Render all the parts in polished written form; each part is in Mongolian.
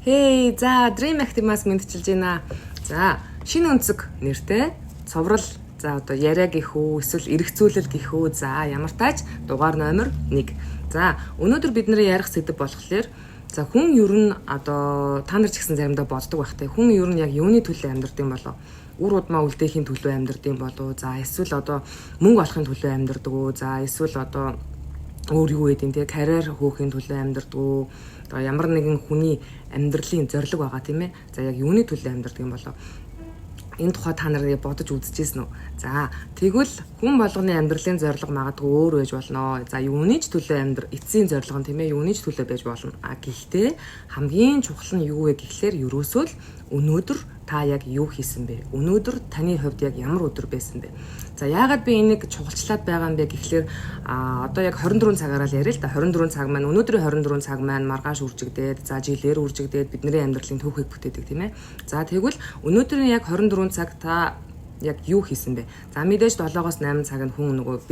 Hey, за Dream Active-аас мэдчилж байна. За, шинэ өнцөг нэртэй цоврал за одоо яриа гэх үү, эсвэл эргэцүүлэл гэх үү. За, ямар тааж дугаар номер 1. За, өнөөдөр бид нэр ярих сэдэв болохоор за хүн ер нь одоо та нар ч гэсэн заримдаа боддог байх те. Хүн ер нь яг юуны төлөө амьдрдаг юм болоо? Үр удмаа үлдээхийн төлөө амьдрдаг юм болоо? За, эсвэл одоо мөнгө олохын төлөө амьдрдаг уу? За, эсвэл одоо өөр юу гэдэг те карьер хөөхийн төлөө амьдрдаг уу? Одоо ямар нэгэн хүний амьдралын зорилго байгаа тийм ээ. За яг юуны төлөө амьдрдаг юм болоо? Энэ тухай та нарыг бодож үзчихсэн үү? За тэгвэл хүн болгоны амьдралын зорилго магадгүй өөр байж болно. За юуны ч төлөө эцсийн зорилго нь тийм ээ юуны ч төлөө байж болно. Гэхдээ хамгийн чухал нь юу вэ гэхлээр ерөөсөө л өнөөдөр та яг юу хийсэн бэ? Өнөөдөр таны хувьд яг ямар өдөр байсан бэ? За яагаад би энийг чухалчлаад байгаа юм бэ гэхлээр одоо яг 24 цагаараа л яриа л да. 24 цаг маань өнөөдрийн 24 цаг маань маргааш үржигдээд за жилээр үржигдээд бидний амьдралын түүхийг бүтээдэг тийм ээ. За тэгвэл өнөөдрийн яг 24 цаг та яг юу хийсэн бэ? За мэдээж 7-оос 8 цаг нь хүн нөгөө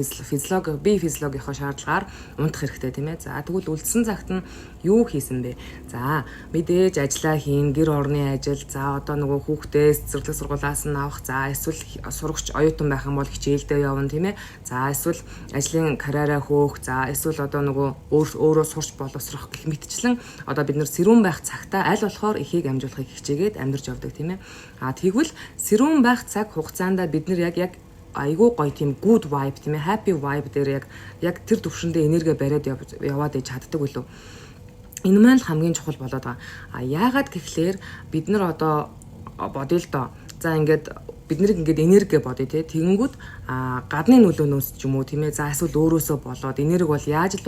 бие физиологийнхоо шаардлагаар унтах хэрэгтэй тийм ээ. За тэгвэл үлдсэн цагт нь юу хийсэн бэ? За мэдээж ажиллаа хийн, гэр орны ажил, за одоо нөгөө хүүхдээс цэцэрлэг сургуулиас нь авах, за эсвэл сурагч оюутан байх юм бол хичээлдээ явна тийм ээ. За эсвэл ажлын карьераа хөөх, за эсвэл одоо нөгөө өөрөө сурч боловсрох гэх мэтчлэн одоо бид нэр сэрүүн байх цагтаа аль болохоор ихийг амжуулахыг хичээгээд амьдарч явдаг тийм ээ. Тэгвэл сэрүүн байх цаг хугацаанд бид нэр яг айгүй гоё тийм good vibe тийм ээ happy vibe дээр яг тэр төвшөндөө энерги бариад яваад иж чаддаг үлээ. Энэ маань л хамгийн чухал болоод байгаа. Яагаад гэхлээр бид нар одоо бодъё л доо. За ингээд бид нэр ингээд энерги бодъё те. Тэгэнгүүт гадны нөлөөнөөс ч юм уу тийм ээ. За эсвэл өөрөөсөө болоод энерги бол яаж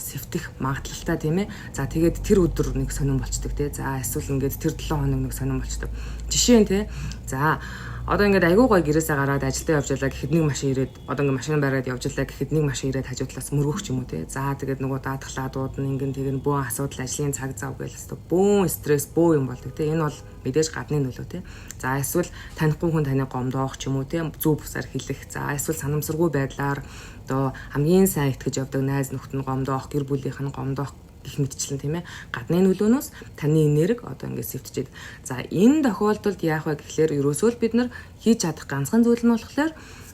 сэвтэх магадлалтай тийм ээ. За тэгээд тэр өдөр нэг сонирн болчдөг те. За эсвэл ингээд тэр 7 хоног нэг сонирн болчдөг. Жишээ нь те. За одоо ингээд айгүй гоё гэрээсээ гараад ажилдаа явж байлаа гэхэд нэг машин ирээд одоо ингээд машин бариад явж байлаа гэхэд нэг машин ирээд хажуу талаас мөргөх ч юм уу те. За тэгээд нөгөө даатгалаа дуудана ингээд тэгээд бөөн асуудал ажлын цаг зав гээл хэвээр бөөн стресс бөө юм болдог те. Энэ бол мэдээж гадны нөлөө те. За эсвэл танихгүй хүн таныг гомдоох ч юм уу те. Зүв бусаар хэлэх. За эсвэл санамсаргүй байдлаар одоо хамгийн сайн итгэж явдаг найз нөхд нь гомдоох, гэр бүлийнх нь гомдоох гэх мэтчлэн тийм ээ. Гадны нөлөөнөөс таны энерги одоо ингээд сэвтчихэд. За энэ тохиолдолд яах вэ гэхлээр ерөөсөө л бид нар хийж чадах ганцхан зүйл нь болохоор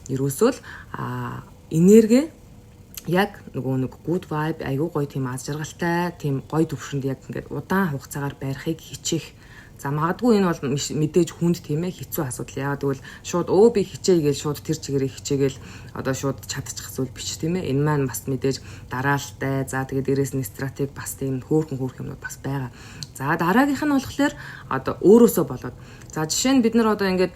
ерөөсөө л энерги яг нөгөө нэг good vibe айгүй гоё тийм аз жаргалтай тийм гоё төвшөнд яг ингээд удаан хугацаагаар барихыг хичээх. За магадгүй энэ бол мэдээж хүнд тийм ээ хэцүү асуудал. Яагаад гэвэл шууд би хичээе гэж шууд тэр чигээрээ хичээгээл одоо шууд чадчих зүйл бич тийм ээ. Энэ маань бас мэдээж дараалалтай. За тэгээд дээрээс нь стратеги бас тийм хөөрхөн юмнууд бас байгаа. За дараагийнх нь болохоор одоо өөрөөсөө болоод. За жишээ нь бид нар одоо ингээд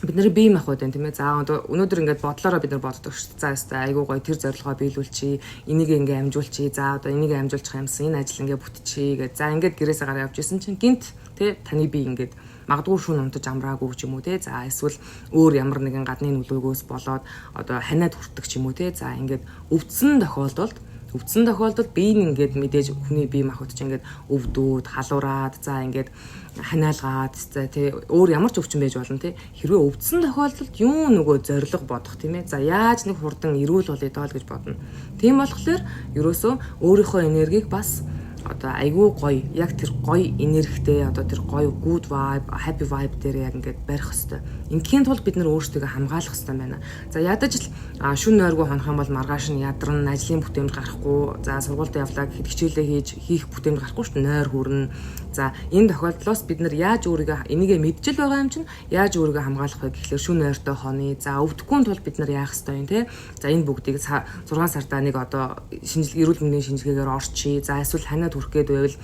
бидний бие махбод байна тийм ээ. За өнөөдөр ингээд бодлороо бид нар боддог шүү дээ. За өстой айгуу гоё тэр зорилгоо биелүүлчихье. Энийг ингээд амжуулчихье. За одоо энийг амжуулчих юмсан энэ ажил ингээд бүтчихье гэж. За ингээд гэрээсээ гараа явж исэн чинь гинт тэ таны бие ингээд магадгүй шүүн унтаж амраагүй ч юм уу те. За эсвэл өөр ямар нэгэн гадны нөлөөгөөс болоод одоо ханиад хүртдэг ч юм уу те. За ингээд өвдсөн тохиолдолд бие нь ингээд мэдээж хүний бие махбод ч ингээд өвдөөд халуураад за ингээд ханиалгаад за тий өөр ямар ч өвчин байж болно тий. Хэрвээ өвдсөн тохиолдолд юу нөгөө зориг бодох тийм ээ. За яаж нэг хурдан эрүүл болъё доо л гэж бодно. Тийм болохоор ерөөсөө өөрийнхөө энергийг бас одоо айгүй гоё яг тэр гоё энергитэй одоо тэр гоё good vibe happy vibe дээр яг ингээд барих хэвээр. Ингийн тулд бид нар өөрсдөө хамгаалах хэвээр байна. За ядаж л шүн нойргүй хонох юм бол маргааш нь ядарна, ажлын бүтээмж гарахгүй, за сургуульд явлаа гэхэд хичээлээ хийх бүтээмж гарахгүй шүү дээ, нойр хүрнэ. За энэ тохиолдлоос бид нар яаж өөрийгөө энийгээ мэджил байгаа юм чинь яаж өөрийгөө хамгаалах вэ гэхлээр шүн нойртой хоны. За өвдөхгүй тул бид нар яах ёстой юм те. За энэ бүгдийг 6 сартаа нэг одоо эрүүл мэндийн шинжилгээгээр орчие. За эсвэл ханиад хүрх гээд байвал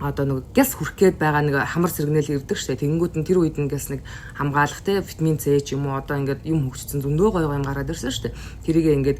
одоо нэг гяс хүрх гээд байгаа нэг хамар сэргнэл ирдэг штэ. Тэнгүүд нь тэр үед нь гяс нэг хамгаалах те витамин С ч юм уу одоо ингээд юм хөгжсөн зөндөө гоё юм гараад ирсэн штэ. Тэрийгээ ингээд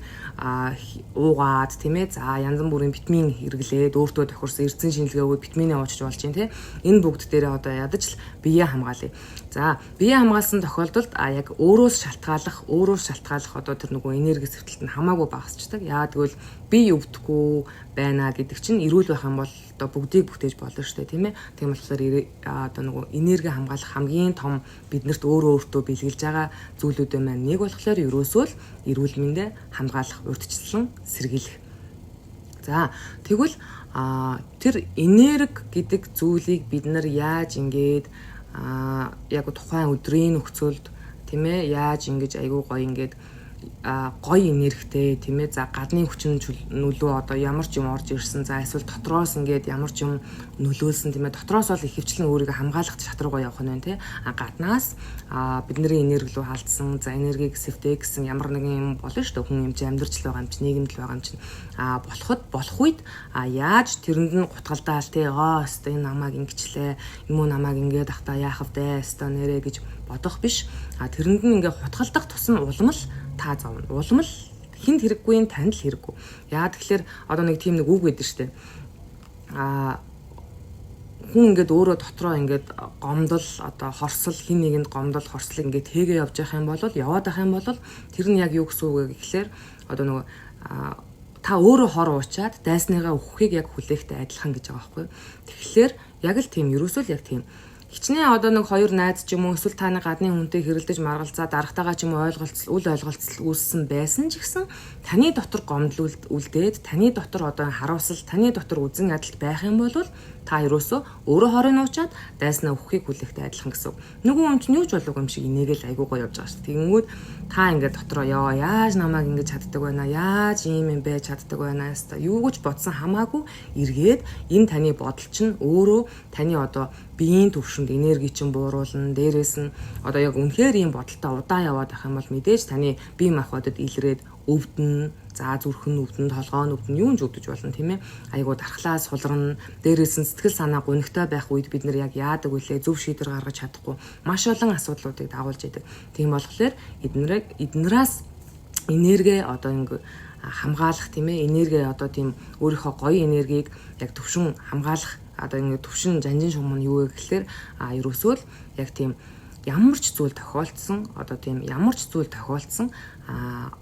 уугаад тийм ээ. За янз бүрийн витамин хэрэглээд өөртөө тохирсон эрдсэн шинжилгээ өгөөд витаминээ уучж болж юм те. Энэ бүгд дээрээ одоо ядаж л бие хамгаалъя. За бие хамгаалсан тохиолдолд яг өөрөөс шалтгаалах одоо тэр нөгөө энерги сэвтэлт нь хамаагүй багасчдаг. Яагаад гэвэл бие өвдөхгүй байна гэдэг чинь эрүүл байх юм бол одоо бүгдийг бүтээж болно шүү дээ тийм ээ. Тийм болохоор одоо нөгөө энерги хамгаалах хамгийн том биднэрт өөртөө бэлгэлж байгаа зүйлүүд маань нэг болохоор ерөөсөө л эрүүл мэндэ хамгаалах, урьдчилан сэргийлэх. За тэгвэл тэр энерги гэдэг зүйлийг бид нар яаж ингээд яг тухайн өдрийн нөхцөлд тийм ээ яаж ингэж айгүй гоё ингээд гоё энергитэй тийм ээ за гадны хүчин нөлөө одоо ямар ч юм орж ирсэн за эсвэл дотроос ингээд ямар ч юм нөлөөлсөн тийм ээ дотроос бол их хвчлэн өөрийгөө хамгаалах чадваргаа явах нь байна тийм гаднаас бидний энерги рүү халдсан за энергийг сэвтэй гэсэн ямар нэгэн юм болно шүү дээ хүн юм чи амьдрч л байгаа юм чи нийгэмд л байгаа юм чи болох үед яаж тэрэнд нь гутгалдаал тийм өстой энэ намайг ингэчлээ юм уу намайг ингээд ахта яах вэ өстой нэрэ гэж бодох биш тэрэнд нь ингээд гутгалдах тусам уламл та зовно. Уламл хинд хэрэггүй танд л хэрэггүй. Яа тэгэхээр одоо нэг тийм нэг үг байдаг штэ. Хүн ингээд өөрөө дотроо ингээд гомдол одоо хорсол хин нэгэнд гомдол хорслыг ингээд хийгээ явж явах юм бол яваад байх юм бол тэр нь яг юу гэсэн үг вэ гэхлээр одоо нөгөө та өөрөө хор уучаад дайсныгаа өөхөхийг яг хүлээхтэй адилхан гэж байгаа байхгүй. Тэгэхээр яг л тийм ерөөсөө л яг тийм хичнээн одоо нэг хоёр найз ч юм уу эсвэл та нэг гадны хүнтэй хэрэлдэж маргалзаа дарагтайгаа ч юм уу үл ойлголцол үүссэн байсан ч гэсэн таны дотор гомдол үлдээд таны дотор одоо харуулсал таны дотор үзэн ядалт байх юм бол та ерөөсөө өөрөө хорыг нуучаад дайснаа өөхөхийг хүлээхтэй адилхан гэсэн. Нөгөө юм чинь юу ч болоогүй юм шиг инээгээл айгуу гоё явж байгаа шүү. Тэгэнгүүт та ингээд дотроо яаж намайг ингэж чаддаг байна яаж ийм юм байж чаддаг байна яста юу гэж бодсон хамаагүй эргээд энэ таны бодол чинь өөрөө таны одоо биеийн төвшөнд энерги чинь бууруулна дээрээс нь одоо яг үнэхээр ийм бодолтой удаан яваад байх юм бол мэдээж таны бие махбодод илрээд өвдөн за зүрхэн өвдөн толгоо өвдөн юун ч өвдөж болно тийм ээ айгуу дархлаа сулрна дээрээс нь сэтгэл санаа гонигтай байх үед бид нар яг яадаг вүлээ зөв шийдвэр гаргаж чадахгүй маш олон асуудлуудыг дагуулж идэг тийм болохоор эднээс энерги одоо ингэ хамгаалах тийм ээ энерги одоо тийм өөрийнхөө гоё энергийг яг төвшин хамгаалах одоо ингэ төвшин жанжин шугам нь юу вэ гэхэлэр ерөөсөө л яг тийм ямар ч зүйл тохиолдсон одоо тийм ямар ч зүйл тохиолдсон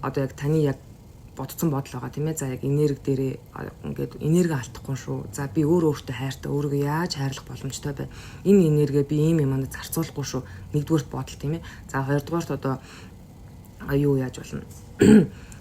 одоо яг таны яг бодцсон бодол байгаа тийм ээ за яг энерги дээрээ ингээд энерги алдахгүй шүү за би өөртөө хайртай өөрийгөө яаж хайрлах боломжтой бай энэ энерги би ийм юмд зарцуулахгүй шүү нэгдүгээрт бодол тийм ээ за хоёрдугаарт одоо юу яаж болно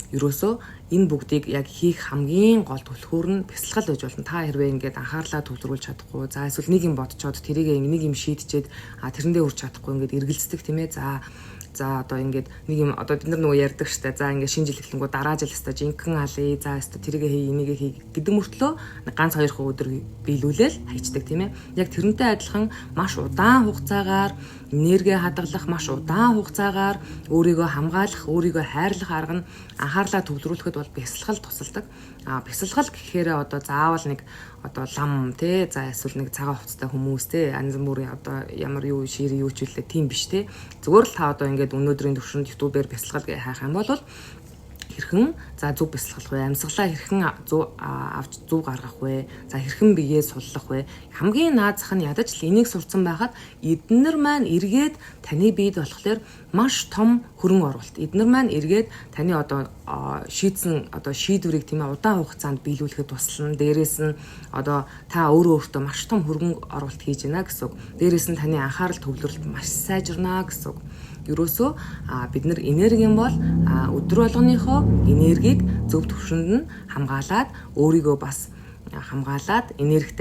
ерөөсөө энэ бүгдийг яг хийх хамгийн гол түлхүүр нь бясалгал байж болно. Та хэрвээ ингээд анхаарлаа төвлөрүүлж чадахгүй, за эсвэл нэг юм бодцоод тэрийг нэг юм шийдчихэд тэрэндээ хүрч чадахгүй ингээд эргэлздэг тийм ээ. За одоо ингээд нэг юм одоо бид нар нөгөө ярьдаг штэ. За ингээд шинэ жил эхлэнгүү дараа жил өстой жинхэнэ алъя. За өстой тэрийг хий, энийг хий гэдэг мөртлөө ганц 2 өдөр биелүүлээл хайчдаг тийм ээ. Яг тэрнтэй адилхан маш удаан хугацаагаар энерги хадгалах, маш удаан хугацаагаар өөрийгөө хамгаалах, өөрийгөө хайрлах арга нь анхаарлаа төвлөрүүлэхэд бол бясалгал тусалдаг. Бясалгал гэхээр одоо заавал нэг одоо лам те за эсвэл нэг цагаан хувцастай хүмүүс те янз бүрийн одоо ямар юу шир юу ч үлээ тийм биш те зүгээр л та одоо ингээд өнөөдрийн төвшөнд YouTube-ээр бясалгал гэж хайх юм бол хэрхэн за зөв бясалгах вэ амьсгалаа хэрхэн авч зөв гаргах вэ за хэрхэн биеэ суллах вэ хамгийн наазах нь ядаж л энийг сурцсан байхад эднэр маань эргээд таны биед болохоор маш том хөрөнгө оруулалт эднэр маань эргээд таны одоо шийдсэн одоо шийдвэрийг тийм ээ удаан хугацаанд биелүүлэхэд туслана дээрээс нь одоо та өөртөө маш том хөрөнгө оруулалт хийж байна гэсэн үг дээрээс нь таны анхаарал төвлөрөлт маш сайжирна гэсэн үг ерөөсөө бид нар энерги юм бол өдөр болгоныхоо энергийг зөв төвшөнд нь хамгаалаад өөрийгөө бас хамгаалаад энергитэй